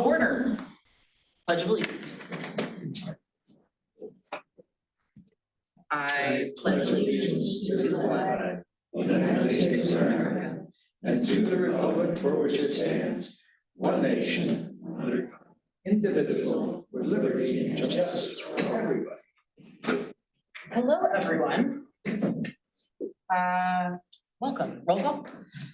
Order. Pledge of Allegiance. I pledge allegiance to the flag of the United States of America and to the republic for which it stands, one nation, under God, indivisible, with liberty and justice for everybody. Hello, everyone. Welcome. Roll call.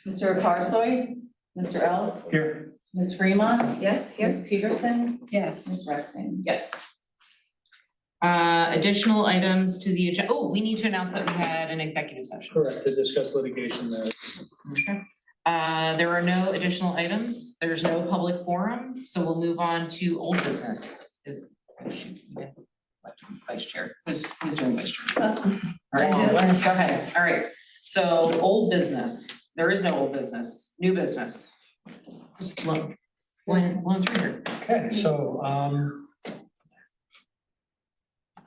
Mr. Parsoy, Mr. Ellis. Here. Ms. Fremont. Yes, Ms. Peterson. yes. Ms. Rexing. Yes. Additional items to the agenda. Oh, we need to announce that we had an executive session. Correct, to discuss litigation matters. Okay. There are no additional items. There's no public forum, so we'll move on to old business. Vice chair. Who's doing vice chair? All right, I do. go ahead. All right. So old business. There is no old business. New business. Just one through here. Okay, so I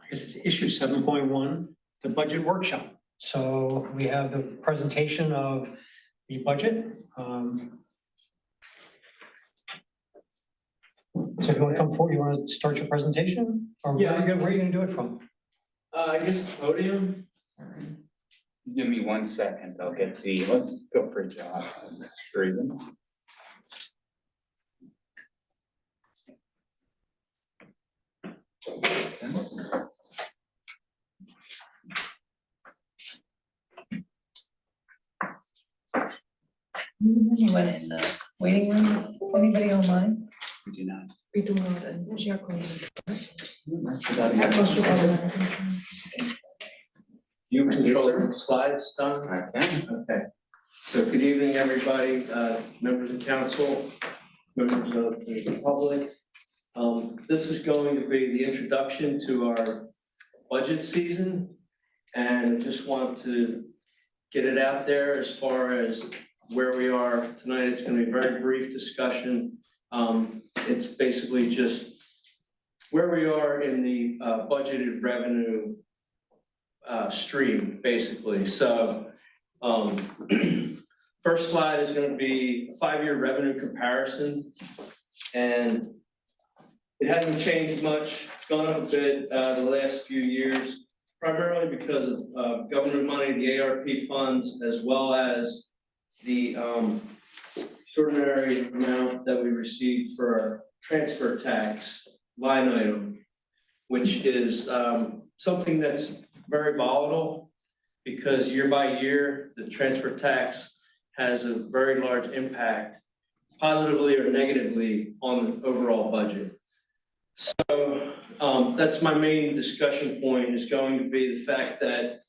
guess it's issue 7.1, the budget workshop. So we have the presentation of the budget. So if you want to come forward, you want to start your presentation? Or where are you gonna do it from? I guess the podium. Give me 1 second, I'll get the, feel free, John, I'm sure even. Anyone in the waiting room? Anybody online? We do not. We do not, and SharePoint. You control the slides, Don? I can. Okay. So good evening, everybody, members of council, members of the public. This is going to be the introduction to our budget season. And just want to get it out there as far as where we are tonight. It's going to be a very brief discussion. It's basically just where we are in the budgeted revenue stream, basically. So first slide is going to be a 5-year revenue comparison, and it hasn't changed much. It's gone up a bit the last few years, primarily because of government money, the ARP funds, as well as the extraordinary amount that we received for our transfer tax line item, which is something that's very volatile because year by year, the transfer tax has a very large impact, positively or negatively, on the overall budget. So that's my main discussion point, is going to be the fact that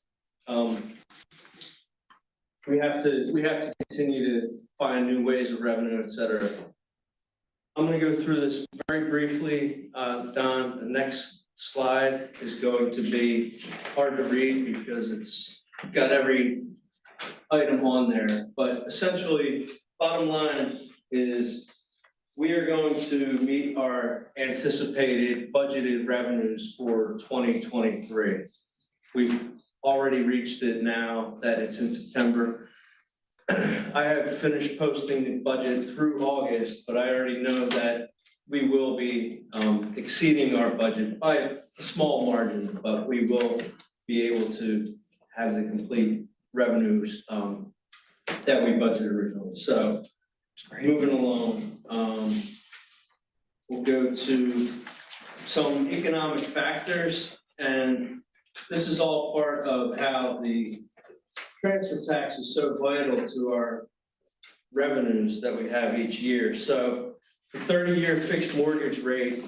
we have to continue to find new ways of revenue, et cetera. I'm going to go through this very briefly, Don. The next slide is going to be hard to read because it's got every item on there. But essentially, bottom line is we are going to meet our anticipated budgeted revenues for 2023. We've already reached it now that it's in September. I have finished posting the budget through August, but I already know that we will be exceeding our budget by a small margin, but we will be able to have the complete revenues that we budgeted originally. So moving along, we'll go to some economic factors, and this is all part of how the transfer tax is so vital to our revenues that we have each year. So the 30-year fixed mortgage rate,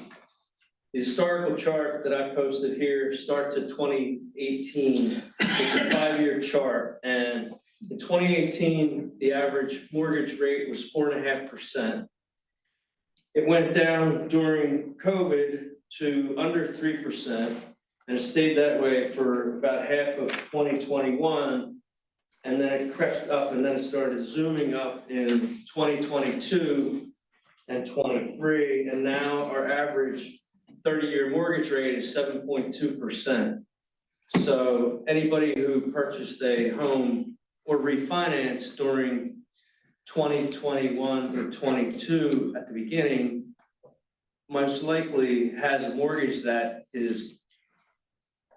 the historical chart that I posted here starts at 2018. It's a 5-year chart, and in 2018, the average mortgage rate was 4.5%. It went down during COVID to under 3%, and it stayed that way for about half of 2021. And then it crept up, and then it started zooming up in 2022 and 23. And now our average 30-year mortgage rate is 7.2%. So anybody who purchased a home or refinanced during 2021 or 22 at the beginning most likely has a mortgage that is,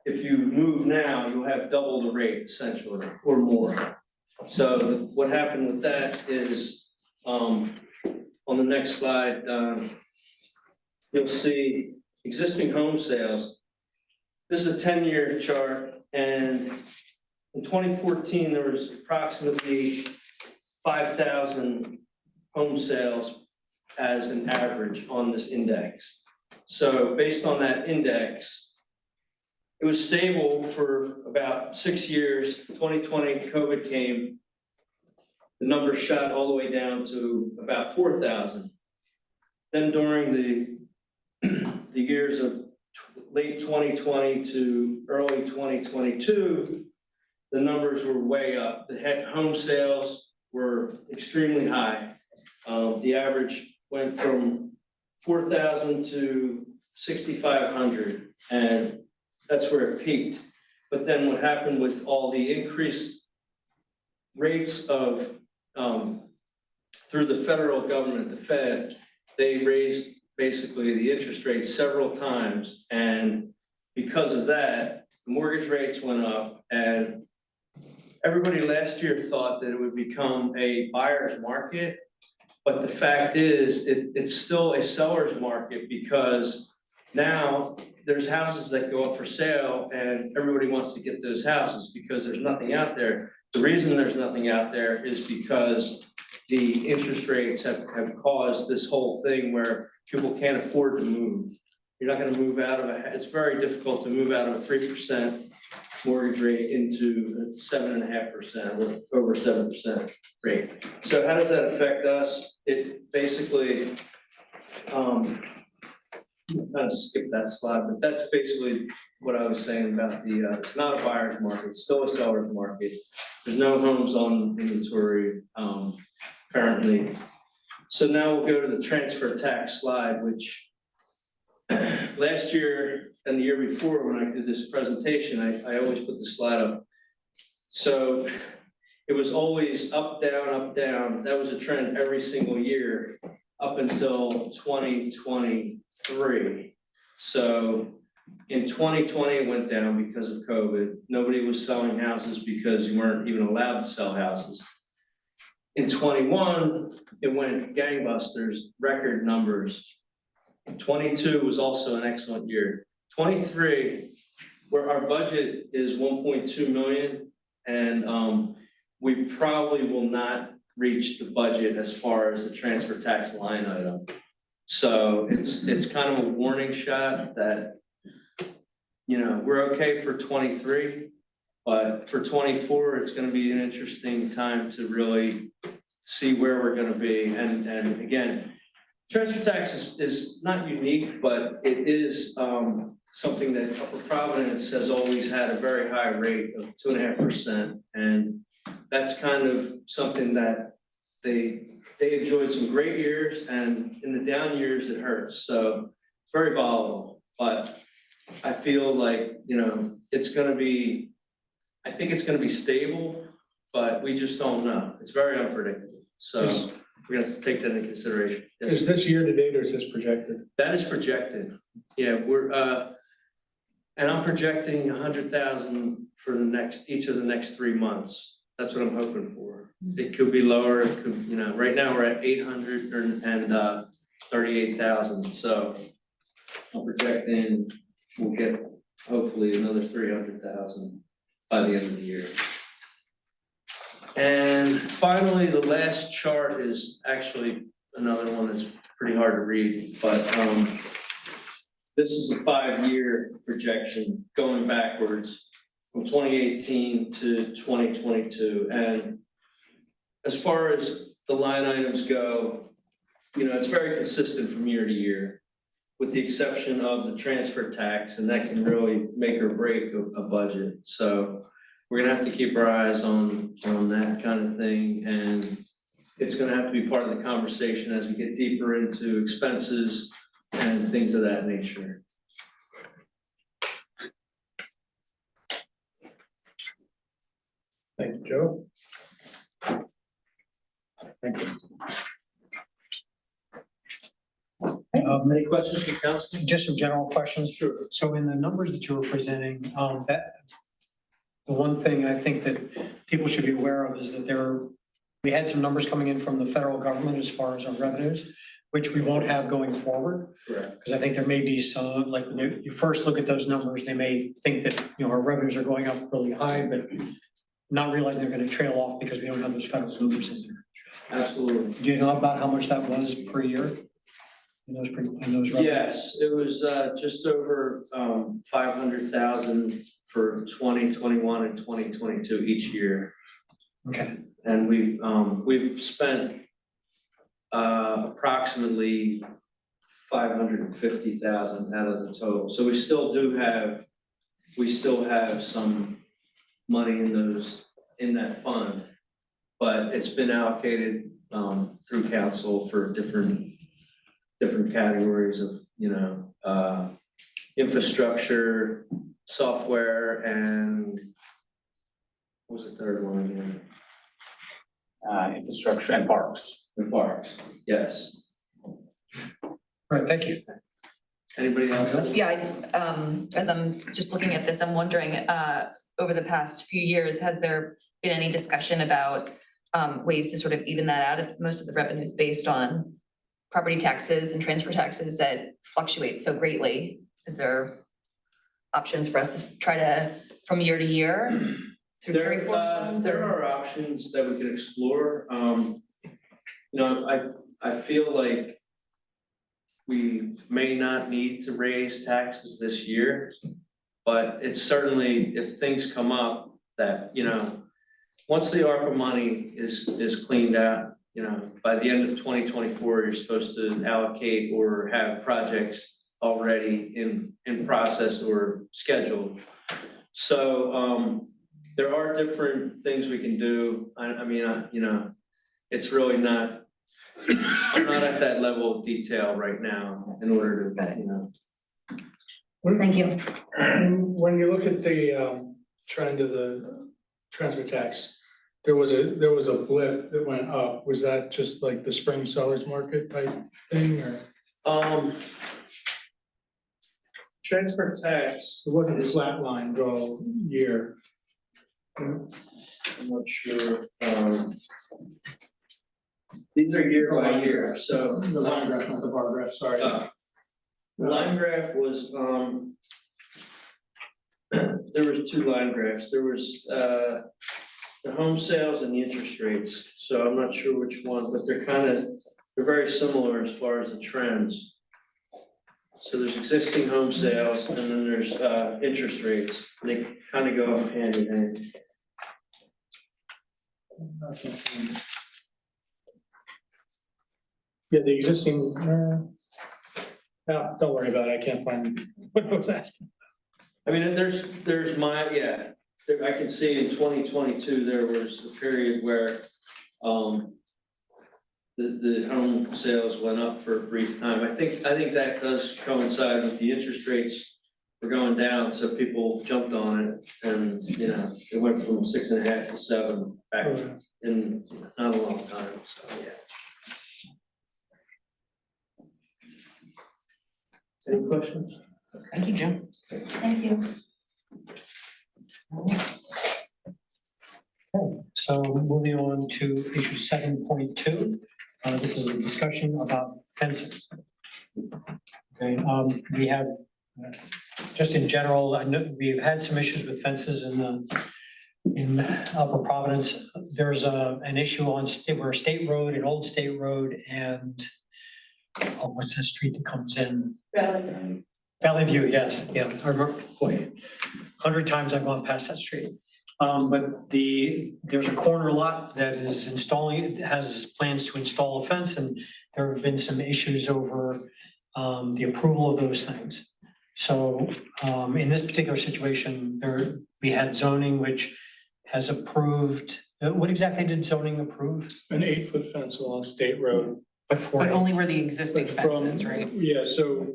if you move now, you'll have double the rate essentially, or more. So what happened with that is, on the next slide, you'll see existing home sales. This is a 10-year chart, and in 2014, there was approximately 5,000 home sales as an average on this index. So based on that index, it was stable for about 6 years. 2020, COVID came. The number shot all the way down to about 4,000. Then during the years of late 2020 to early 2022, the numbers were way up. The home sales were extremely high. The average went from 4,000 to 6,500, and that's where it peaked. But then what happened with all the increased rates of, through the federal government, the Fed, they raised basically the interest rates several times. And because of that, the mortgage rates went up, and everybody last year thought that it would become a buyer's market. But the fact is, it's still a seller's market, because now there's houses that go up for sale and everybody wants to get those houses because there's nothing out there. The reason there's nothing out there is because the interest rates have caused this whole thing where people can't afford to move. You're not gonna move out of it's very difficult to move out of a 3% mortgage rate into 7.5% or over 7% rate. So how does that affect us? It basically, kind of skip that slide, but that's basically what I was saying about the, it's not a buyer's market, it's still a seller's market. There's no homes on inventory currently. So now we'll go to the transfer tax slide, which last year and the year before when I did this presentation, I always put the slide up. So it was always up, down, up, down. That was a trend every single year up until 2023. So in 2020, it went down because of COVID. Nobody was selling houses because you weren't even allowed to sell houses. In 21, it went gangbusters, record numbers. 22 was also an excellent year. 23, where our budget is 1.2 million, and we probably will not reach the budget as far as the transfer tax line item. So it's kind of a warning shot that, you know, we're okay for 23, but for 24, it's going to be an interesting time to really see where we're going to be. And again, transfer tax is not unique, but it is something that Upper Providence has always had a very high rate of 2.5%. And that's kind of something that they enjoyed some great years, and in the down years, it hurts. So it's very volatile, but I feel like, you know, it's gonna be, I think it's gonna be stable, but we just don't know. It's very unpredictable. So we're gonna have to take that into consideration. Yes. Is this year to date or is this projected? That is projected. Yeah, we're, and I'm projecting 100,000 for each of the next 3 months. That's what I'm hoping for. It could be lower, it could, you know, right now we're at 838,000. So I'm projecting we'll get hopefully another 300,000 by the end of the year. And finally, the last chart is actually another one that's pretty hard to read, but this is a 5-year projection going backwards from 2018 to 2022. And as far as the line items go, you know, it's very consistent from year to year, with the exception of the transfer tax, and that can really make or break a budget. So we're gonna have to keep our eyes on that kind of thing, and it's gonna have to be part of the conversation as we get deeper into expenses and things of that nature. Thank you, Joe. Thank you. Any questions from council? Just some general questions. Sure. So in the numbers that you were presenting, that the one thing I think that people should be aware of is that we had some numbers coming in from the federal government as far as our revenues, which we won't have going forward. Correct. Because I think there may be some, like, when you first look at those numbers, they may think that, our revenues are going up really high, but not realizing they're gonna trail off because we don't have those federal numbers in there. Absolutely. Do you know about how much that was per year? In those revenues? Yes, it was just over 500,000 for 2021 and 2022 each year. Okay, And we've spent approximately 550,000 out of the total. So we still have some money in that fund. But it's been allocated through council for different categories of, infrastructure, software, and what was the third one again? Infrastructure and parks. The parks, yes. all right, thank you. Anybody else? Yeah, as I'm just looking at this, I'm wondering, over the past few years, has there been any discussion about ways to sort of even that out if most of the revenue is based on property taxes and transfer taxes that fluctuate so greatly? Is there options for us to try to, from year to year, through carry forward funds? There or- are options that we can explore. I feel like we may not need to raise taxes this year, but it's certainly, if things come up that, once the ARPA money is cleaned out, by the end of 2024, you're supposed to allocate or have projects already in process or scheduled. So there are different things we can do. It's really not, I'm not at that level of detail right now in order to, Thank you. When you look at the trend of the transfer tax, there was a blip that went up. Was that just like the spring sellers market type thing, or? transfer tax, It wasn't a flat line all year. I'm not sure. These are year by year, so. The line graph, not the bar graph, sorry. Line graph was, there were two line graphs. There was, the home sales and the interest rates. So I'm not sure which one, but they're very similar as far as the trends. So there's existing home sales and then there's, interest rates. They kind of go hand in hand. Yeah, the existing, no, don't worry about it. I can't find what I was asking. I mean, there's I can see in 2022, there was a period where, the home sales went up for a brief time. I think that does coincide with the interest rates were going down, so people jumped on it and, it went from 6.5 to 7 back in not a long time, so, yeah. Any questions? Thank you, Jim. Thank you. So moving on to issue 7.2, this is a discussion about fences. Okay, we have, just in general, I know we've had some issues with fences in Upper Providence. There's an issue on State Road, an old State Road, and what's the street that comes in? Valley View, yes, yeah, I remember, boy, 100 times I've gone past that street. But there's a corner lot that is has plans to install a fence, and there have been some issues over the approval of those things. So in this particular situation, we had zoning which has approved, what exactly did zoning approve? An 8-foot fence along State Road. But only where the existing But fence from- is, right? Yeah, so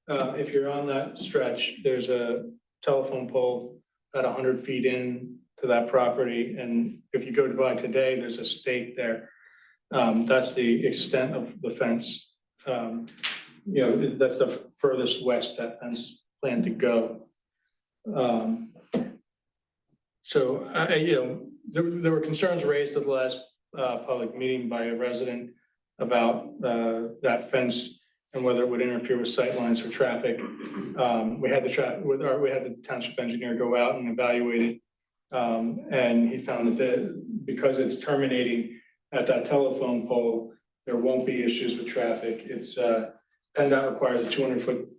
if you're on that stretch, there's a telephone pole about 100 feet in to that property, and if you go by today, there's a stake there. That's the extent of the fence. that's the furthest west that fence planned to go. So, there were concerns raised at the last public meeting by a resident about that fence and whether it would interfere with sightlines for traffic. We had the township engineer go out and evaluate it. And he found that because it's terminating at that telephone pole, there won't be issues with traffic. It's PennDOT requires a 200-foot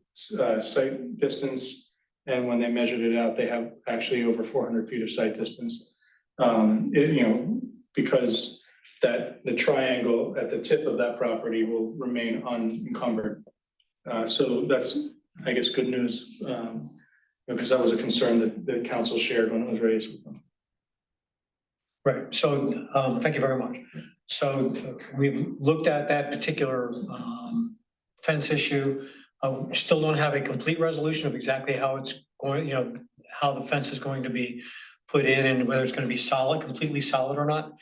sight distance. And when they measured it out, they have actually over 400 feet of sight distance. Because the triangle at the tip of that property will remain unencumbered. So that's, I guess, good news, because that was a concern that the council shared when it was raised with them. Right, so, thank you very much. So we've looked at that particular fence issue. Still don't have a complete resolution of exactly how it's going, how the fence is going to be put in and whether it's going to be solid, completely solid or not.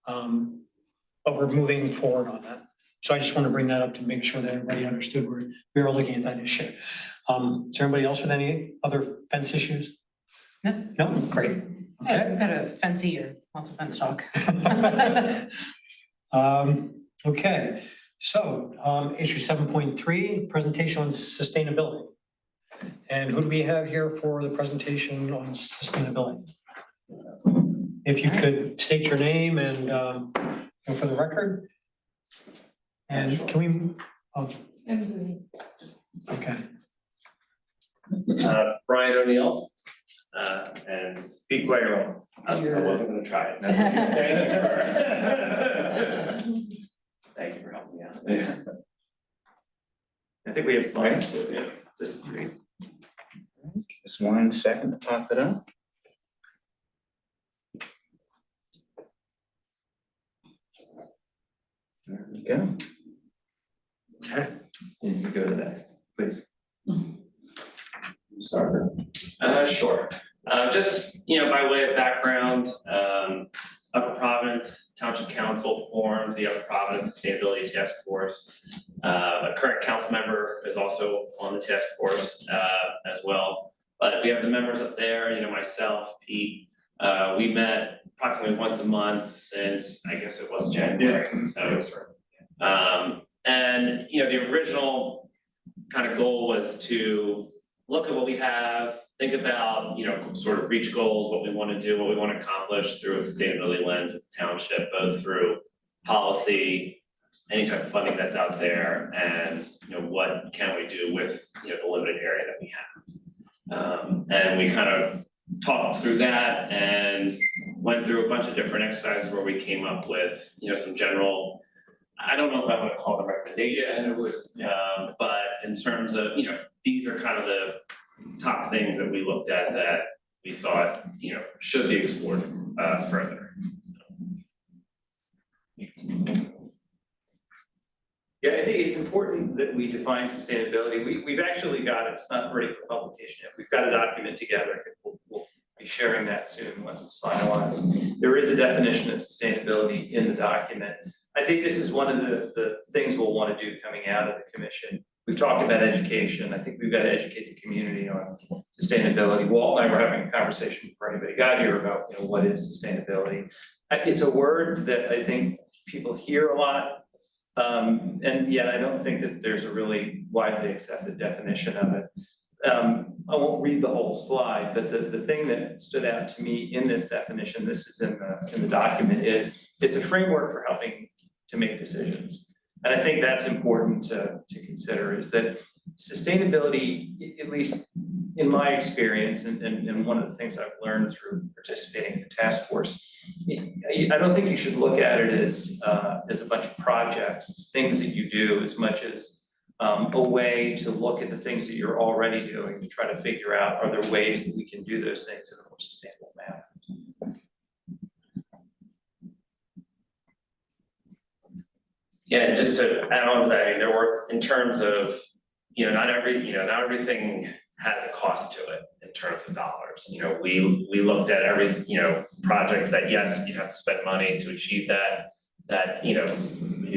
But we're moving forward on that. So I just want to bring that up to make sure that everybody understood we were looking at that issue. Is there anybody else with any other fence issues? No. No, great. Yeah, Okay. we've had a fence year, lots of fence talk. Okay, so issue 7.3, presentation on sustainability. And who do we have here for the presentation on sustainability? If you could state your name and for the record. And can we, okay. Brian O'Neill, and Pete Guerrero. I wasn't gonna try it. That's okay. Thank you for helping me out. Yeah. I think we have slides too, yeah, just great. Just 1 second to pop it up. There we go. Okay. You can go to the next, please. Start. Sure. Just, by way of background, Upper Providence Township Council formed the Upper Providence Sustainability Task Force. A current council member is also on the task force as well. But we have the members up there, myself, Pete. We met approximately once a month since, I guess it was January. Yeah. And, the original kind of goal was to look at what we have, think about, sort of reach goals, what we want to do, what we want to accomplish through a sustainability lens with the township, both through policy, any type of funding that's out there, and, what can we do with, the limited area that we have. And we kind of talked through that and went through a bunch of different exercises where we came up with, some general, I don't know if I want to call them recommendations, but in terms of, these are kind of the top things that we looked at that we thought, should be explored further. Yeah, I think it's important that we define sustainability. We've actually got it, it's not ready for publication yet. We've got a document together. I think we'll be sharing that soon once it's finalized. There is a definition of sustainability in the document. I think this is one of the things we'll want to do coming out of the commission. We've talked about education. I think we've got to educate the community on sustainability. Walt and I were having a conversation before anybody got here about, what is sustainability. It's a word that I think people hear a lot. And yet I don't think that there's a really widely accepted definition of it. I won't read the whole slide, but the thing that stood out to me in this definition, this is in the document, is it's a framework for helping to make decisions. And I think that's important to consider, is that sustainability, at least in my experience, and one of the things I've learned through participating in the task force, I don't think you should look at it as a bunch of projects, things that you do, as much as a way to look at the things that you're already doing to try to figure out, are there ways that we can do those things in a more sustainable manner. Yeah, just to add on to that, there were, in terms of, not everything has a cost to it in terms of dollars. We looked at every, projects that, yes, you have to spend money to achieve that,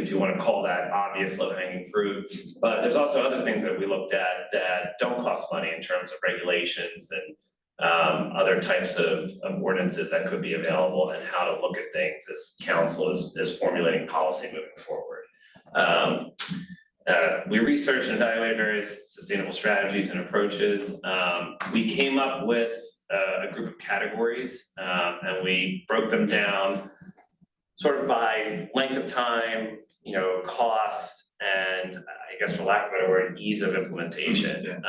if you want to call that obvious low hanging fruit. But there's also other things that we looked at that don't cost money in terms of regulations and other types of ordinances that could be available, and how to look at things as council is formulating policy moving forward. We researched and evaluated various sustainable strategies and approaches. We came up with a group of categories, and we broke them down sort of by length of time, cost, and I guess for lack of a better word, ease of implementation.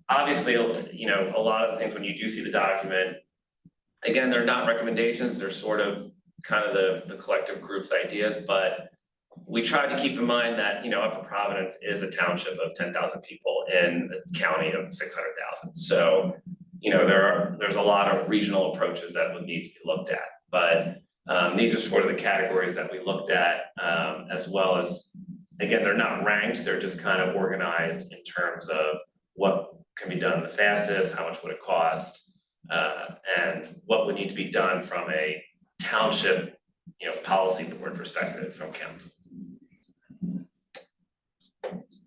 Obviously, a lot of the things when you do see the document, again, they're not recommendations, they're sort of kind of the collective group's ideas, but we tried to keep in mind that, Upper Providence is a township of 10,000 people in a county of 600,000. So, there's a lot of regional approaches that would need to be looked at, but these are sort of the categories that we looked at, as well as, again, they're not ranked, they're just kind of organized in terms of what can be done the fastest, how much would it cost, and what would need to be done from a township, policy board perspective from council.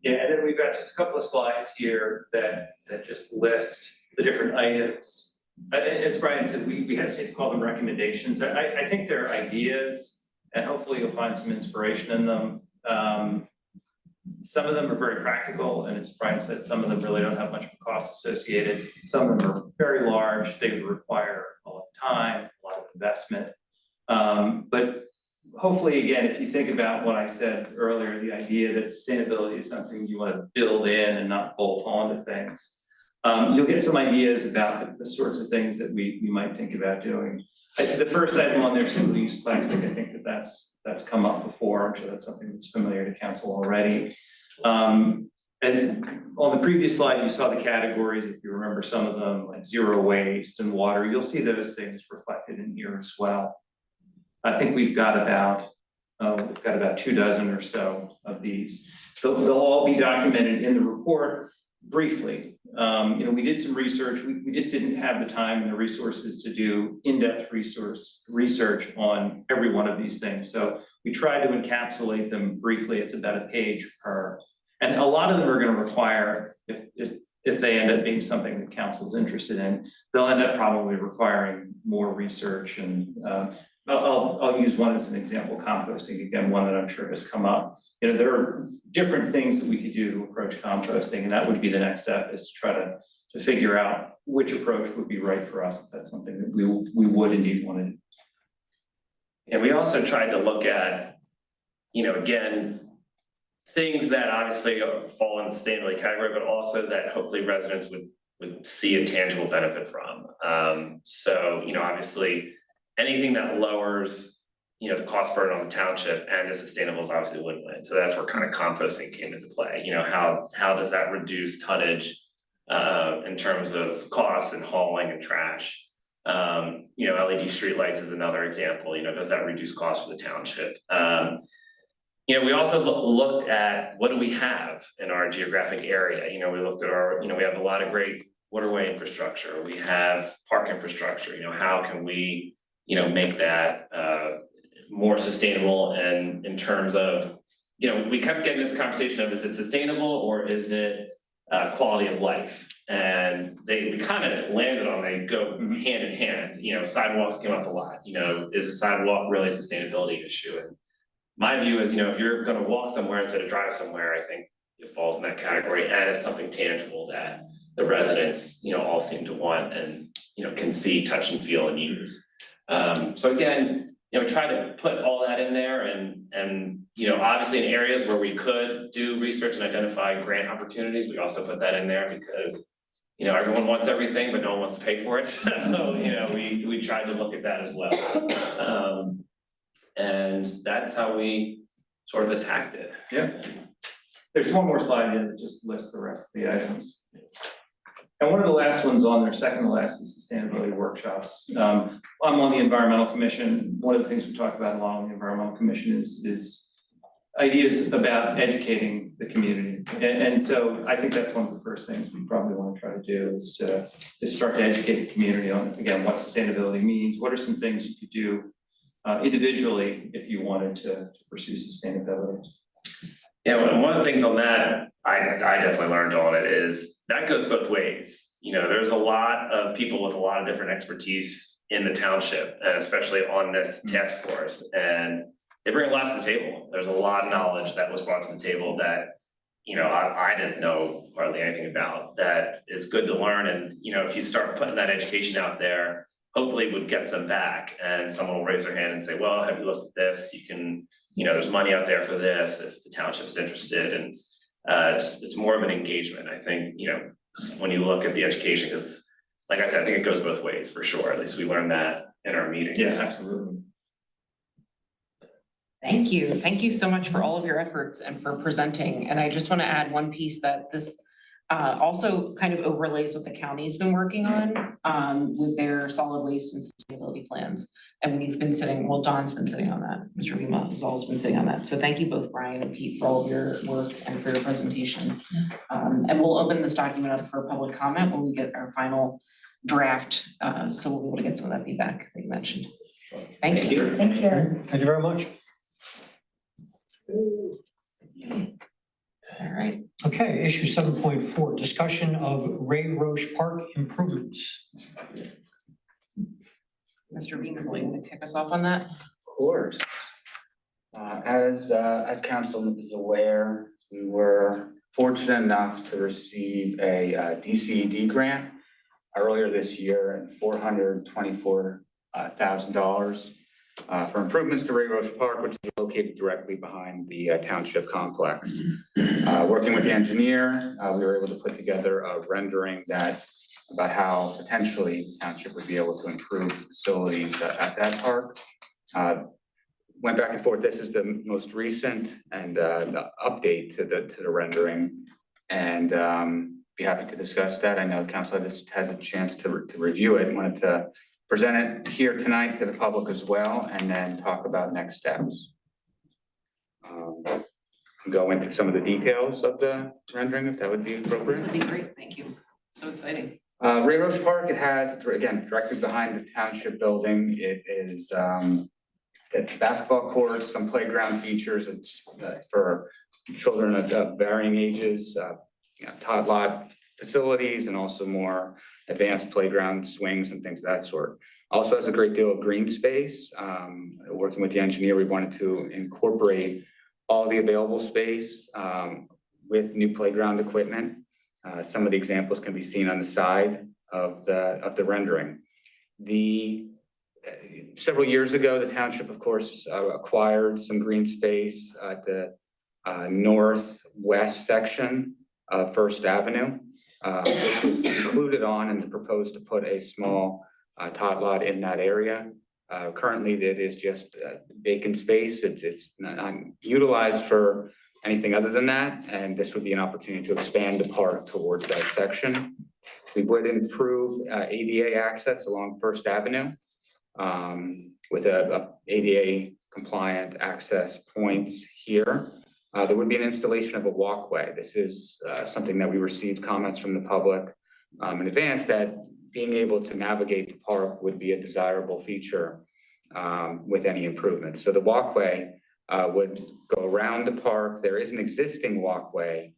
Yeah, and then we've got just a couple of slides here that just list the different items. As Brian said, we hesitate to call them recommendations. I think they're ideas, and hopefully you'll find some inspiration in them. Some of them are very practical, and as Brian said, some of them really don't have much of a cost associated. Some of them are very large, they would require a lot of time, a lot of investment. But hopefully, again, if you think about what I said earlier, the idea that sustainability is something you want to build in and not bolt on to things, you'll get some ideas about the sorts of things that we might think about doing. The first item on there, single-use plastic, I think that's come up before. I'm sure that's something that's familiar to council already. And on the previous slide, you saw the categories, if you remember some of them, like zero waste and water. You'll see those things reflected in here as well. I think we've got about 24 or so of these. They'll all be documented in the report briefly. We did some research. We just didn't have the time and the resources to do in-depth research on every one of these things. So we tried to encapsulate them briefly. It's about a page per. And a lot of them are going to require, if they end up being something that council's interested in, they'll end up probably requiring more research. And I'll use one as an example, composting, again, one that I'm sure has come up. There are different things that we could do to approach composting, and that would be the next step, is to try to figure out which approach would be right for us, if that's something that we would indeed want to do. And we also tried to look at, again, things that obviously fall in the sustainability category, but also that hopefully residents would see a tangible benefit from. So, obviously, anything that lowers, the cost burden on the township and is sustainable is obviously a win-win. So that's where kind of composting came into play. How does that reduce tonnage in terms of costs and hauling and trash? LED streetlights is another example. Does that reduce costs for the township? We also looked at what do we have in our geographic area. We looked at we have a lot of great waterway infrastructure. We have park infrastructure. How can we make that more sustainable, and in terms of, we kept getting this conversation of, is it sustainable or is it quality of life? And we kind of landed on, they go hand in hand. Sidewalks came up a lot. Is a sidewalk really a sustainability issue? And my view is, if you're going to walk somewhere instead of drive somewhere, I think it falls in that category, and it's something tangible that the residents, all seem to want and, can see, touch, and feel and use. So again, we try to put all that in there, and obviously in areas where we could do research and identify grant opportunities, we also put that in there because, everyone wants everything, but no one wants to pay for it. So, we tried to look at that as well. And that's how we sort of attacked it. Yeah. There's one more slide here that just lists the rest of the items. And one of the last ones on there, second to last, is sustainability workshops. I'm on the Environmental Commission. One of the things we talk about a lot on the Environmental Commission is ideas about educating the community. And so I think that's one of the first things we probably want to try to do is to start to educate the community on, again, what sustainability means. What are some things you could do individually if you wanted to pursue sustainability. Yeah, one of the things on that, I definitely learned on it is that goes both ways. You know, there's a lot of people with a lot of different expertise in the township, and especially on this task force, and they bring a lot to the table. There's a lot of knowledge that was brought to the table that, you know, I didn't know hardly anything about, that is good to learn. And, you know, if you start putting that education out there, hopefully it would get them back, and someone will raise their hand and say, well, have you looked at this? You can, you know, there's money out there for this if the township's interested. And it's more of an engagement, I think, you know, when you look at the education, because like I said, I think it goes both ways for sure. At least we learned that in our meetings. Yeah, absolutely. Thank you. Thank you so much for all of your efforts and for presenting. And I just want to add one piece that this also kind of overlays what the county's been working on with their solid waste and sustainability plans. And we've been sitting, well, Don's been sitting on that. Mr. Rima has always been sitting on that. So thank you both, Brian and Pete, for all of your work and for your presentation. And we'll open this document up for public comment when we get our final draft. So we'll be able to get some of that feedback that you mentioned. Thank you. Thank you. Thank you very much. All right. Okay, issue 7.4, discussion of Ray Roche Park improvements. Mr. Beam is only going to kick us off on that. Of course. As council is aware, we were fortunate enough to receive a DCED grant earlier this year at $424,000 for improvements to Ray Roche Park, which is located directly behind the township complex. Working with the engineer, we were able to put together a rendering about how potentially the township would be able to improve facilities at that park. Went back and forth. This is the most recent and update to the rendering, and be happy to discuss that. I know council has a chance to review it. Wanted to present it here tonight to the public as well, and then talk about next steps. Go into some of the details of the rendering, if that would be appropriate. That'd be great. Thank you. So exciting. Ray Roche Park, it has, again, directly behind the township building. It is the basketball courts, some playground features. It's for children of varying ages, tot lot facilities, and also more advanced playground swings and things of that sort. Also has a great deal of green space. Working with the engineer, we wanted to incorporate all the available space with new playground equipment. Some of the examples can be seen on the side of the rendering. Several years ago, the township, of course, acquired some green space at the northwest section of First Avenue. This was included on and proposed to put a small tot lot in that area. Currently, it is just vacant space. It's not utilized for anything other than that, and this would be an opportunity to expand the park towards that section. We would improve ADA access along First Avenue with a ADA compliant access points here. There would be an installation of a walkway. This is something that we received comments from the public in advance, that being able to navigate the park would be a desirable feature with any improvements. So the walkway would go around the park. There is an existing walkway,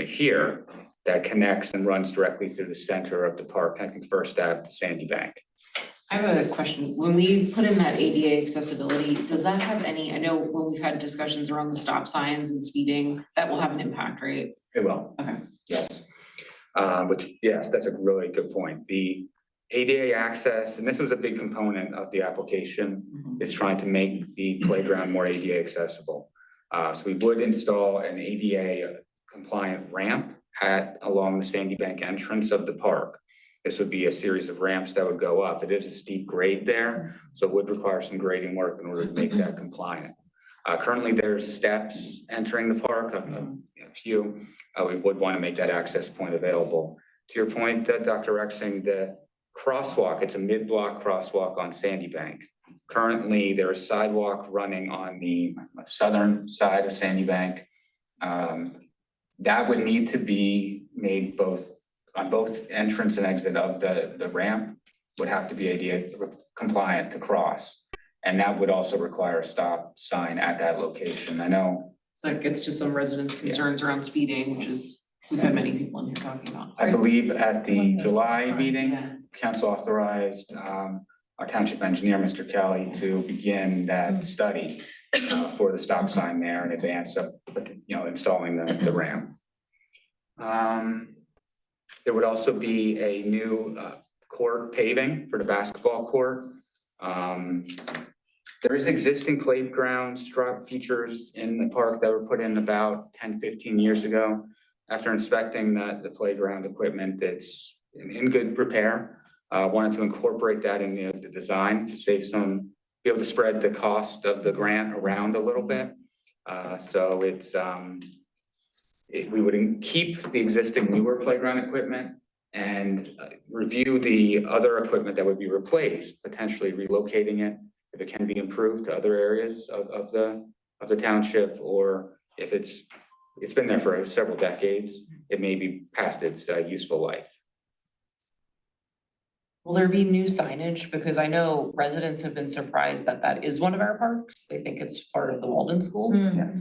here, that connects and runs directly through the center of the park, I think First Ave to Sandy Bank. I have a question. When we put in that ADA accessibility, does that have any, I know when we've had discussions around the stop signs and speeding, that will have an impact, right? It will. Okay. Yes. Yes, that's a really good point. The ADA access, and this was a big component of the application, is trying to make the playground more ADA accessible. So we would install an ADA compliant ramp along the Sandy Bank entrance of the park. This would be a series of ramps that would go up. It is a steep grade there, so it would require some grading work in order to make that compliant. Currently, there's steps entering the park, a few. We would want to make that access point available. To your point, Dr. Rexing, the crosswalk, it's a mid-block crosswalk on Sandy Bank. Currently, there is sidewalk running on the southern side of Sandy Bank. That would need to be made on both entrance and exit of the ramp would have to be ADA compliant to cross. And that would also require a stop sign at that location. I know, So that gets to some residents' concerns around speeding, which is, we've had many people in here talking about. I believe at the July meeting, Yeah. council authorized our township engineer, Mr. Kelly, to begin that study for the stop sign there in advance of, installing the ramp. There would also be a new court paving for the basketball court. There is existing playground features in the park that were put in about 10, 15 years ago. After inspecting the playground equipment, it's in good repair. Wanted to incorporate that in the design to save be able to spread the cost of the grant around a little bit. So we would keep the existing newer playground equipment and review the other equipment that would be replaced, potentially relocating it if it can be improved to other areas of the township, or if it's been there for several decades, it may be past its useful life. Will there be new signage? Because I know residents have been surprised that that is one of our parks. They think it's part of the Walden School.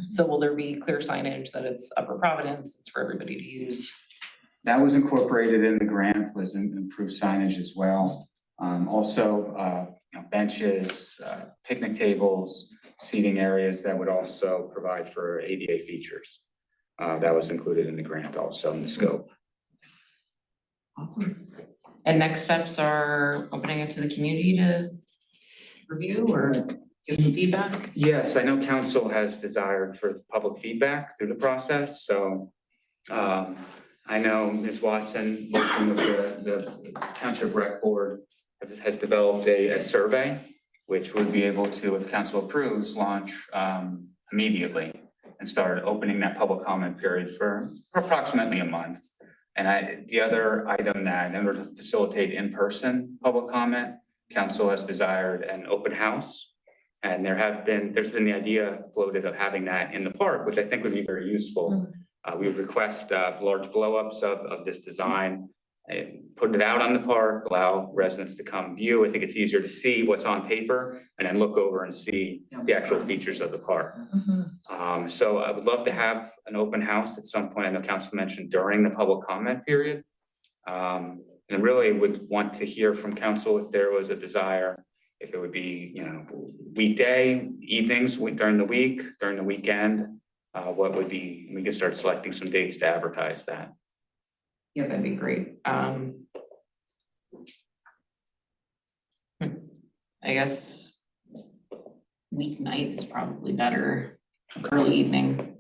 So will there be clear signage that it's Upper Providence, it's for everybody to use? That was incorporated in the grant, was improved signage as well. Also, benches, picnic tables, seating areas that would also provide for ADA features. That was included in the grant also in the scope. Awesome. And next steps are opening it to the community to review or give some feedback? Yes, I know council has desired for public feedback through the process, so I know Ms. Watson, working with the Township Rec Board, has developed a survey, which would be able to, if council approves, launch immediately and start opening that public comment period for approximately a month. And the other item that, in order to facilitate in-person public comment, council has desired an open house. And there's been the idea floated of having that in the park, which I think would be very useful. We would request large blow-ups of this design, and put it out on the park, allow residents to come view. I think it's easier to see what's on paper and then look over and see the actual features of the park. So I would love to have an open house at some point. I know council mentioned during the public comment period. And really would want to hear from council if there was a desire, if it would be, weekday, evenings, during the week, during the weekend. What would be, we could start selecting some dates to advertise that. Yeah, that'd be great. I guess weeknight is probably better, early evening.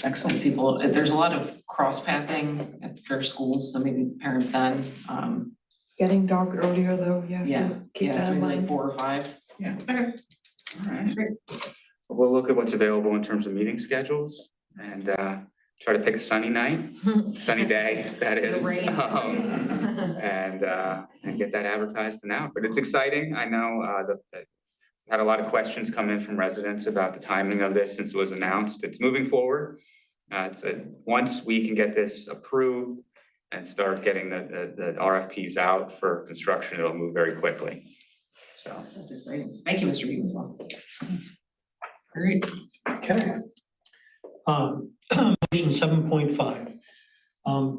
Excellent. People, there's a lot of cross-pathing at their schools, so maybe parents then, It's getting dark earlier though, you have yeah, to keep yeah, that so in maybe like mind. 4 or 5. Yeah. Okay. All right. We'll look at what's available in terms of meeting schedules and try to pick a sunny night, sunny day, that is. And get that advertised and out. But it's exciting. I know that had a lot of questions come in from residents about the timing of this since it was announced. It's moving forward. Once we can get this approved and start getting the RFPs out for construction, it'll move very quickly. So. That's exciting. Thank you, Mr. Beam, as well. Great. Okay. Motion 7.5.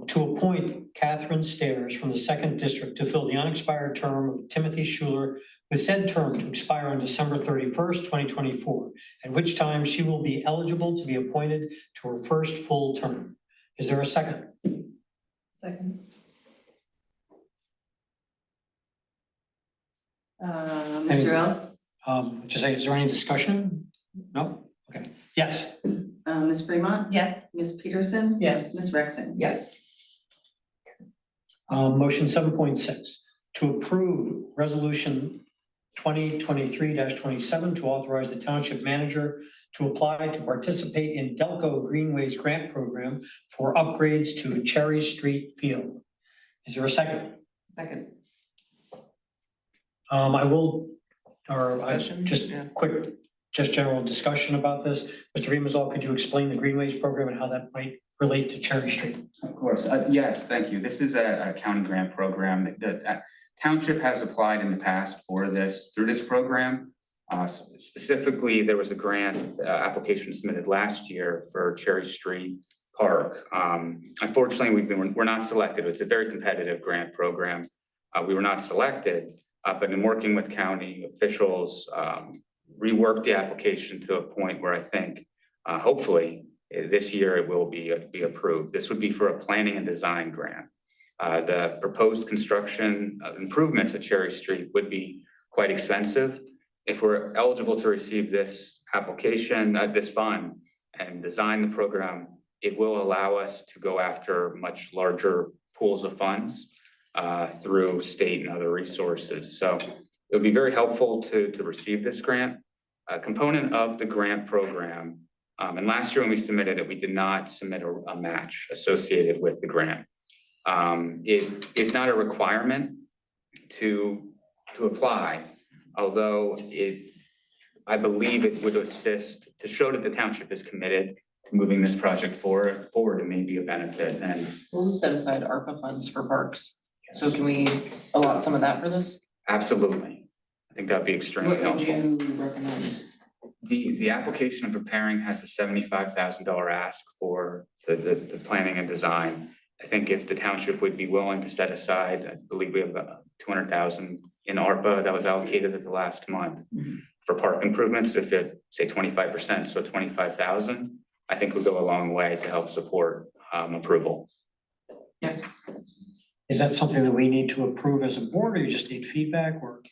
To appoint Catherine Stairs from the 2nd District to fill the unexpired term of Timothy Schuler, with said term to expire on December 31st, 2024, at which time she will be eligible to be appointed to her first full term. Is there a second? Second. Mr. Ellis? Just say, is there any discussion? No? Okay. Yes. Ms. Fremont? Yes. Ms. Peterson? Yes. Ms. Rexon? Yes. Motion 7.6, to approve resolution 2023-27 to authorize the township manager to apply to participate in Delco Greenways grant program for upgrades to Cherry Street Field. Is there a second? Second. I will, Discussion? just Yeah. quick, just general discussion about this. Mr. Remazal, could you explain the Greenways program and how that might relate to Cherry Street? Of course, yes, thank you. This is a county grant program. The township has applied in the past for this, through this program. Specifically, there was a grant application submitted last year for Cherry Street Park. Unfortunately, we're not selected. It's a very competitive grant program. We were not selected, but in working with county officials, reworked the application to a point where I think, hopefully, this year it will be approved. This would be for a planning and design grant. The proposed construction improvements at Cherry Street would be quite expensive. If we're eligible to receive this application, this fund, and design the program, it will allow us to go after much larger pools of funds through state and other resources. So it would be very helpful to receive this grant. A component of the grant program, and last year when we submitted it, we did not submit a match associated with the grant. It is not a requirement to apply, although I believe it would assist to show that the township is committed to moving this project forward. It may be a benefit, and We'll set aside ARPA funds for parks. So can we allot some of that for this? absolutely. I think that'd be extremely What would helpful. you recommend? The application I'm preparing has a $75,000 ask for the planning and design. I think if the township would be willing to set aside, I believe we have about 200,000 in ARPA that was allocated at the last month for park improvements. If it say 25%, so 25,000, I think would go a long way to help support approval. Is that something that we need to approve as a board, or you just need feedback, or?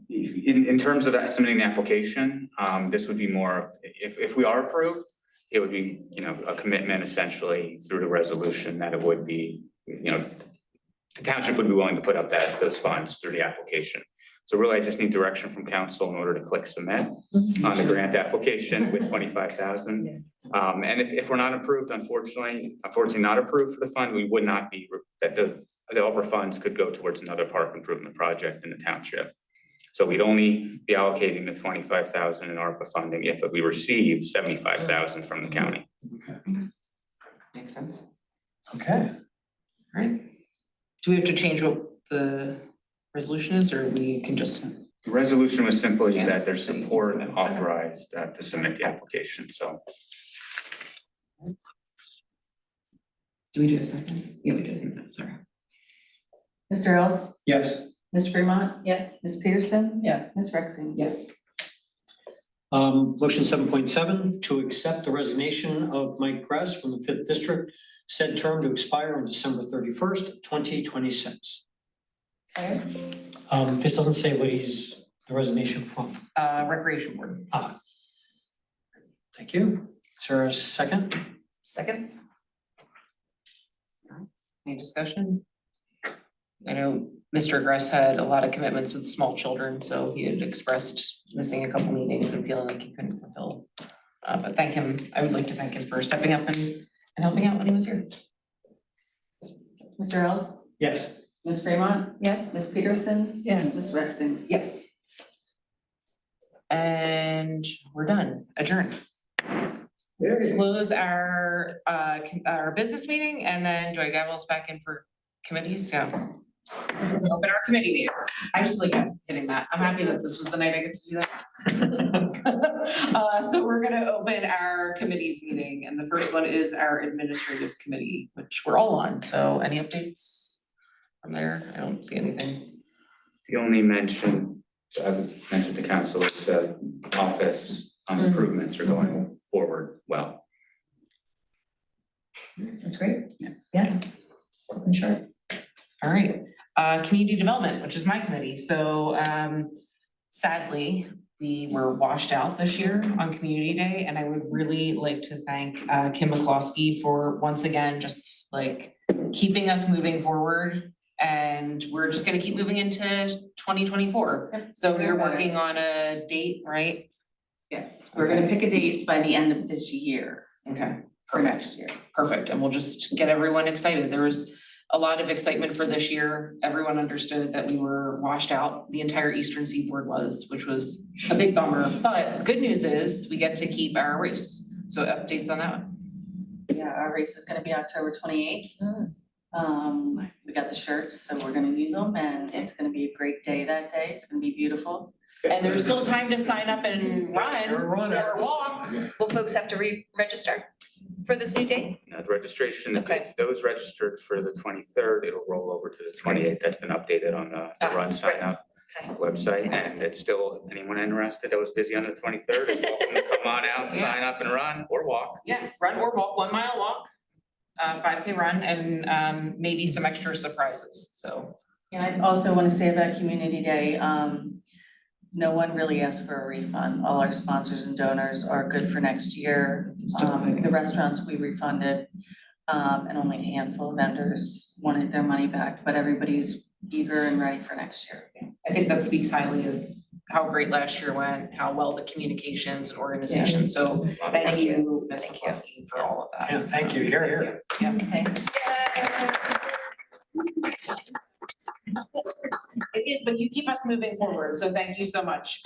In terms of submitting the application, this would be more, if we are approved, it would be, a commitment essentially through the resolution that it would be, the township would be willing to put up those funds through the application. So really, I just need direction from council in order to click submit on the grant application with 25,000. And if we're not approved, unfortunately not approved for the fund, we would not be, that the ARPA funds could go towards another park improvement project in the township. So we'd only be allocating the 25,000 in ARPA funding if we receive 75,000 from the county. Makes sense. Okay, All right. Do we have to change what the resolution is, or we can just? The resolution was simply Yes. that there's support and authorized to submit the application, so. Do we do a second? Yeah, we did. Sorry. Mr. Ellis, yes. Ms. Fremont, Yes. Ms. Peterson, Yes. Ms. Rexing. Yes. Motion 7.7, to accept the resignation of Mike Gress from the 5th District, said term to expire on December 31st, 2026. This doesn't say what he's, the resignation from. Recreation Board. Thank you. Is there a second? Second? Any discussion? I know Mr. Gress had a lot of commitments with small children, so he had expressed missing a couple meetings and feeling like he couldn't fulfill. But I would like to thank him for stepping up and helping out when he was here. Mr. Ellis, Yes. Ms. Fremont, Yes. Ms. Peterson, Yes. Ms. Rexing. Yes. And we're done, adjourned. Close our business meeting, and then do I gavel us back in for committees? Yeah. Open our committee meetings. I just like hitting that. I'm happy that this was the night I get to do that. So we're gonna open our committees meeting, and the first one is our administrative committee, which we're all on. So any updates from there? I don't see anything. The only mention I've mentioned to council is the office improvements are going forward well. That's great. Yeah. Open sharp. All right, community development, which is my committee. So sadly, we were washed out this year on Community Day, and I would really like to thank Kim McCloskey for once again just like keeping us moving forward. And we're just gonna keep moving into 2024. So we're working on a date, right? Yes, we're gonna pick a date by the end of this year Okay, for perfect. next year. Perfect, and we'll just get everyone excited. There was a lot of excitement for this year. Everyone understood that we were washed out. The entire Eastern Seaboard was, which was a big bummer. But good news is we get to keep our race. So updates on that one. Yeah, our race is gonna be October 28th. We got the shirts, so we're gonna use them, and it's gonna be a great day that day. It's gonna be beautiful. And there's still time to sign up and run Or run. or walk. Will folks have to re-register for this new date? The registration, Okay. if those registered for the 23rd, it'll roll over to the 28th. That's been updated on the run sign up Okay. website. And it's still, anyone interested that was busy on the 23rd is welcome to come on out, sign up and run or walk. Yeah, run or walk, 1 mile walk, 5K run, and maybe some extra surprises, so. And I also want to say about Community Day, no one really asked for a refund. All our sponsors and donors are good for next year. The restaurants we refunded, and only a handful of vendors wanted their money back, but everybody's eager and ready for next year. I think that speaks highly of how great last year went, how well the communications and organization, so thank you, Ms. McCluskey, for all of that. Yeah, thank you. Here. Thanks. It is, but you keep us moving forward, so thank you so much.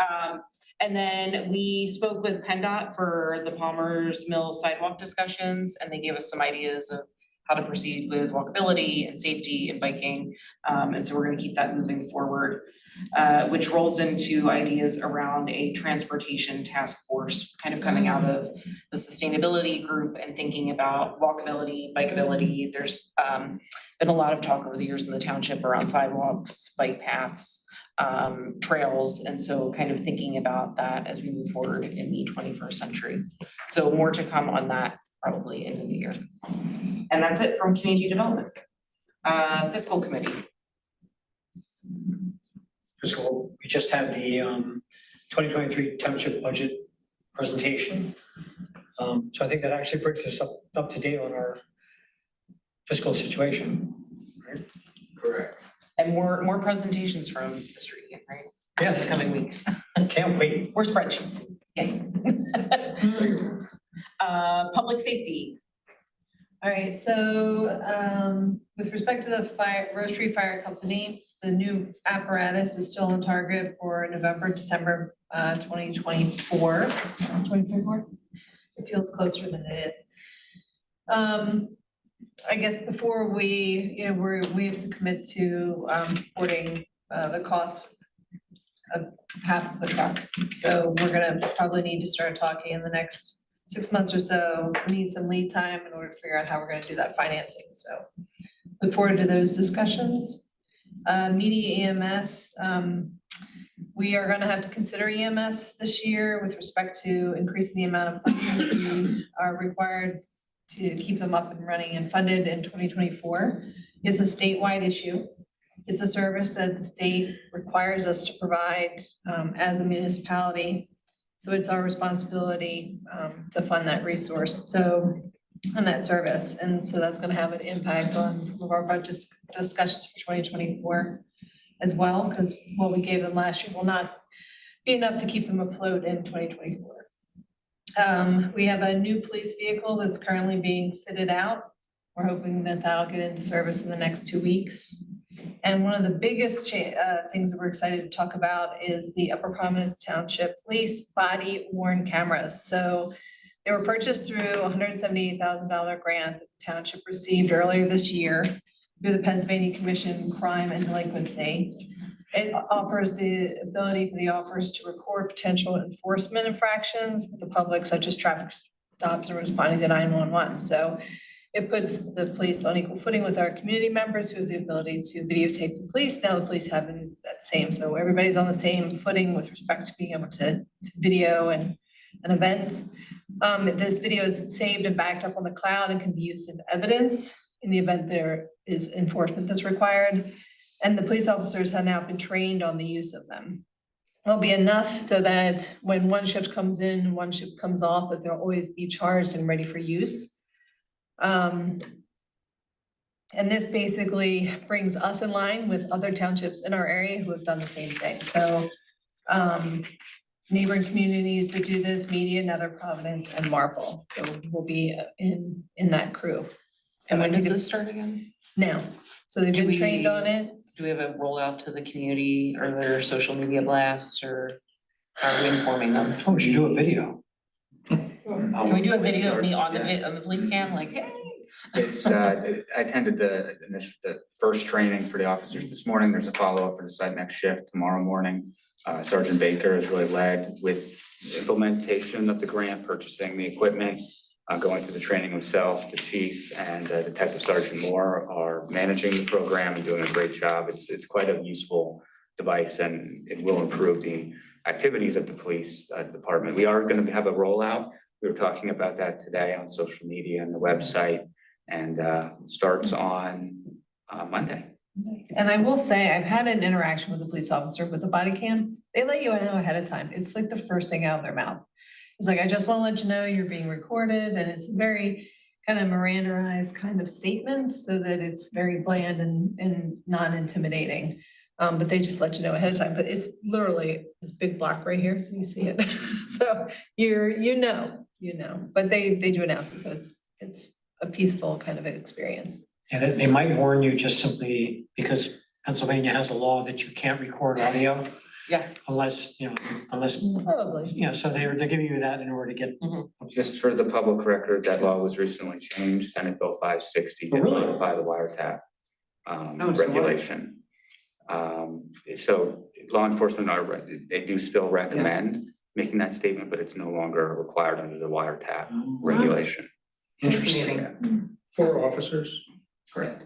And then we spoke with PennDOT for the Palmer's Mill sidewalk discussions, and they gave us some ideas of how to proceed with walkability and safety and biking. And so we're gonna keep that moving forward, which rolls into ideas around a transportation task force, kind of coming out of the sustainability group and thinking about walkability, bikeability. There's been a lot of talk over the years in the township around sidewalks, bike paths, trails, and so kind of thinking about that as we move forward in the 21st century. So more to come on that probably in the new year. And that's it from community development. Fiscal committee. Fiscal, we just had the 2023 township budget presentation. So I think that actually brings us up to date on our fiscal situation, right? Correct. And more presentations from Mr. Egan, right? Yes, Coming weeks. can't wait. Or spreadsheets. Yay. Public safety. All right, so with respect to the Rose Tree Fire Company, the new apparatus is still on target for November, December 2024. 2024? It feels closer than it is. I guess before we have to commit to supporting the cost of half of the truck. So we're gonna probably need to start talking in the next 6 months or so. We need some lead time in order to figure out how we're gonna do that financing, so look forward to those discussions. Media EMS, we are gonna have to consider EMS this year with respect to increasing the amount of funding that we are required to keep them up and running and funded in 2024. It's a statewide issue. It's a service that the state requires us to provide as a municipality. So it's our responsibility to fund that resource, and that service. And so that's gonna have an impact on some of our budget discussions for 2024 as well, because what we gave them last year will not be enough to keep them afloat in 2024. We have a new police vehicle that's currently being fitted out. We're hoping that that'll get into service in the next 2 weeks. And one of the biggest things that we're excited to talk about is the Upper Providence Township Police body worn cameras. So they were purchased through a $178,000 grant that the township received earlier this year through the Pennsylvania Commission on Crime and Delinquency. It offers the ability for the officers to record potential enforcement infractions with the public, such as traffic stops and responding to 911. So it puts the police on equal footing with our community members who have the ability to videotape the police. Now the police have that same, so everybody's on the same footing with respect to being able to video an event. This video is saved and backed up on the cloud and can be used as evidence in the event there is enforcement that's required. And the police officers have now been trained on the use of them. There'll be enough so that when one shift comes in, one shift comes off, that they'll always be charged and ready for use. And this basically brings us in line with other townships in our area who have done the same thing. So neighboring communities that do this, Media, Nether Providence, and Marple. So we'll be in that crew. And when does this start again? Now, so they've been trained on it. Do we have a rollout to the community or their social media blasts, or how are we informing them? Oh, we should do a video. Can we do a video of me on the police cam, like, hey? It's, I attended the first training for the officers this morning. There's a follow-up for the site next shift tomorrow morning. Sergeant Baker has really led with implementation of the grant, purchasing the equipment, going through the training himself. The chief and Detective Sergeant Moore are managing the program and doing a great job. It's quite a useful device, and it will improve the activities of the police department. We are going to have a rollout. We were talking about that today on social media and the website, and starts on Monday. And I will say, I've had an interaction with a police officer with a body cam. They let you know ahead of time. It's like the first thing out of their mouth. It's like, I just want to let you know you're being recorded, and it's very kind of Mirandaized kind of statement so that it's very bland and non-intimidating. But they just let you know ahead of time, but it's literally this big block right here, so you see it. So you know, but they do announce it, so it's a peaceful kind of experience. Yeah, they might warn you just simply because Pennsylvania has a law that you can't record audio. Yeah. Unless, Probably. so they're giving you that in order to get. Just for the public record, that law was recently changed, Senate Bill 560, to Oh, really? modify the wiretap Oh, so what? regulation. So law enforcement they do still recommend making that statement, but it's no longer required under the wiretap regulation. Interesting. Yeah. For officers? Correct.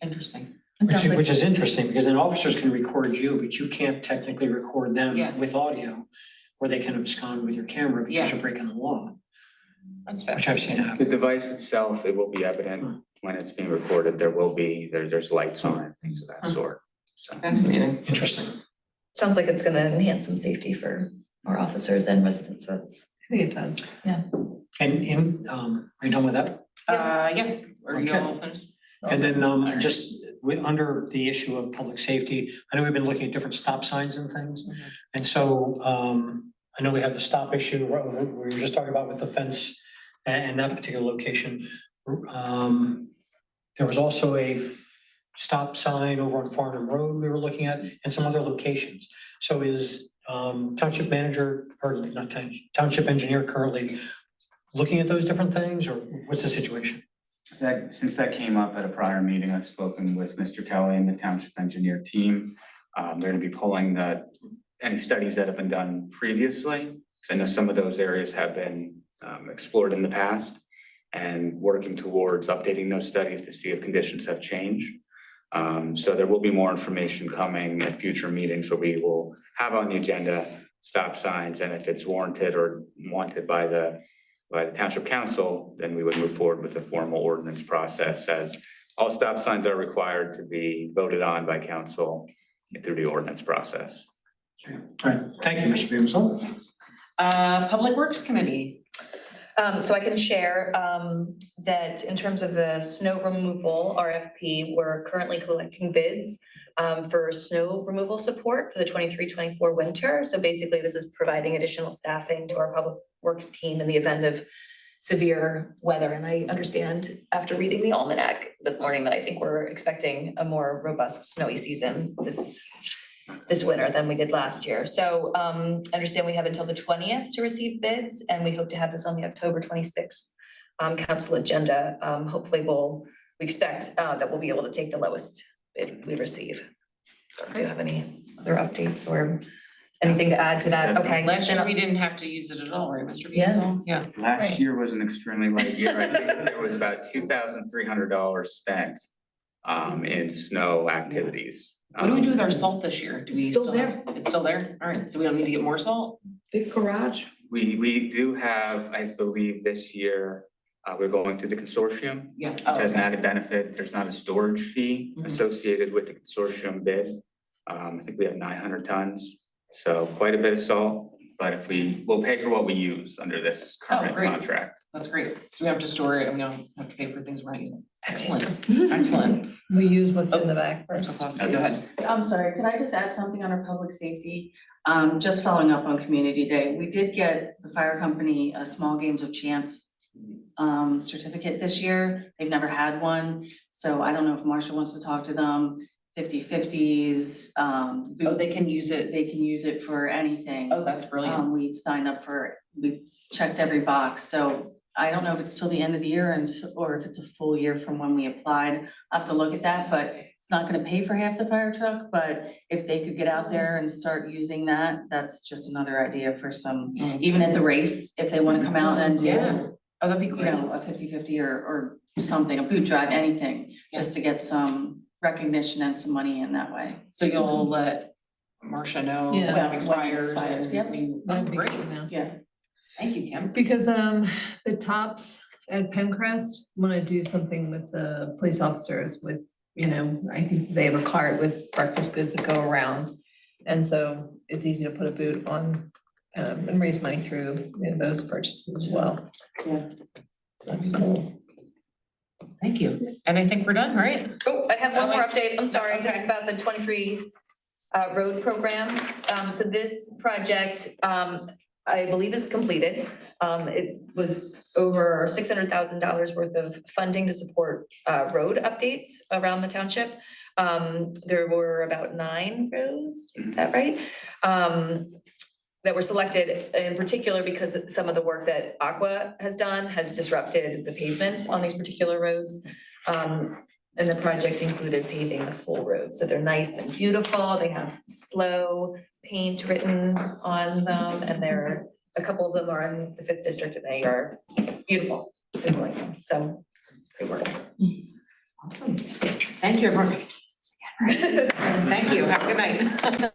Interesting. Which is interesting, because then officers can record you, but you can't technically record them Yeah. with audio. Or they can abscond with your camera because Yeah. you're breaking the law, That's which I've fascinating. seen The happen. device itself, it will be evident when it's being recorded. There's lights on it, things of that sort. So Fascinating. Interesting. Sounds like it's gonna enhance some safety for our officers and residents, so it's, I think it does. And are you done with that? Yeah, are you Okay. all finished? And then just under the issue of public safety, I know we've been looking at different stop signs and things. And so I know we have the stop issue we were just talking about with the fence and that particular location. There was also a stop sign over on Farnham Road we were looking at and some other locations. So is township manager or not township engineer currently looking at those different things, or what's the situation? since that came up at a prior meeting, I've spoken with Mr. Kelly and the township engineer team. They're gonna be pulling any studies that have been done previously, because I know some of those areas have been explored in the past, and working towards updating those studies to see if conditions have changed. So there will be more information coming at future meetings where we will have on the agenda stop signs, and if it's warranted or wanted by the township council, then we would move forward with a formal ordinance process, as all stop signs are required to be voted on by council through the ordinance process. All right, thank you, Mr. Beamus. Public Works Committee. So I can share that in terms of the snow removal RFP, we're currently collecting bids for snow removal support for the 23-24 winter. So basically, this is providing additional staffing to our public works team in the event of severe weather. And I understand after reading the almanac this morning that I think we're expecting a more robust snowy season this winter than we did last year. So I understand we have until the 20th to receive bids, and we hope to have this on the October 26th council agenda. Hopefully we expect that we'll be able to take the lowest bid we receive. So do you have any other updates or anything to add to that? Okay. Last year, then- we didn't have to use it at all, right, Mr. Yeah. Beansall? Yeah. Last Right. year was an extremely light year. I think there was about $2,300 spent in snow activities. What do we do with our salt this year? Do we It's still have- there. It's still there? All right, so we don't need to get more salt? Big garage. We do have, I believe this year, we're going through the consortium, Yeah. which Oh, has an okay. added benefit. There's not a storage fee Mhm. associated with the consortium bid. I think we have 900 tons, so quite a bit of salt. But we'll pay for what we use under this current great. contract. That's great. So we have to store it and we don't have to pay for things we're not using. Excellent, excellent. We use what's in the back Mr. first. Foster, go ahead. I'm sorry, could I just add something on our public safety? Just following up on Community Day, we did get the fire company a Small Games of Chance certificate this year. They've never had one, so I don't know if Marcia wants to talk to them. 50/50s, Oh, they can use it. they can use it for anything. Oh, that's brilliant. We signed up for, we checked every box, so I don't know if it's till the end of the year or if it's a full year from when we applied. I'll have to look at that, but it's not gonna pay for half the fire truck, but if they could get out there and start using that, that's just another idea for some, even at the race, if they wanna come out and Yeah. do, Oh, that'd be you great. know, a 50-50 or something, a boot drive, anything, just to get some recognition and some money in that way. So you'll let Marcia know Yeah. when When it it expires expires, and yep. we, That'd be great. good now. Yeah. Thank you, Kim. Because the tops at Pencrest wanna do something with the police officers with, you know, I think they have a cart with breakfast goods that go around. And so it's easy to put a boot on and raise money through, you know, those purchases as well. Yeah. So, Thank you. And I think we're done, right? Oh, I have one more Okay. update. I'm sorry. This Okay. is about the 23 road program. So this project, I believe is completed. It was over $600,000 worth of funding to support road updates around the township. There were about 9 roads, is that right? That were selected in particular because some of the work that Aqua has done has disrupted the pavement on these particular roads. And the project included paving the full road, so they're nice and beautiful, they have slow paint written on them, and a couple of them are in the 5th district, and they are beautiful, I like them, so it's great work. Awesome. Thank you, everyone. Thank you. Have a good night.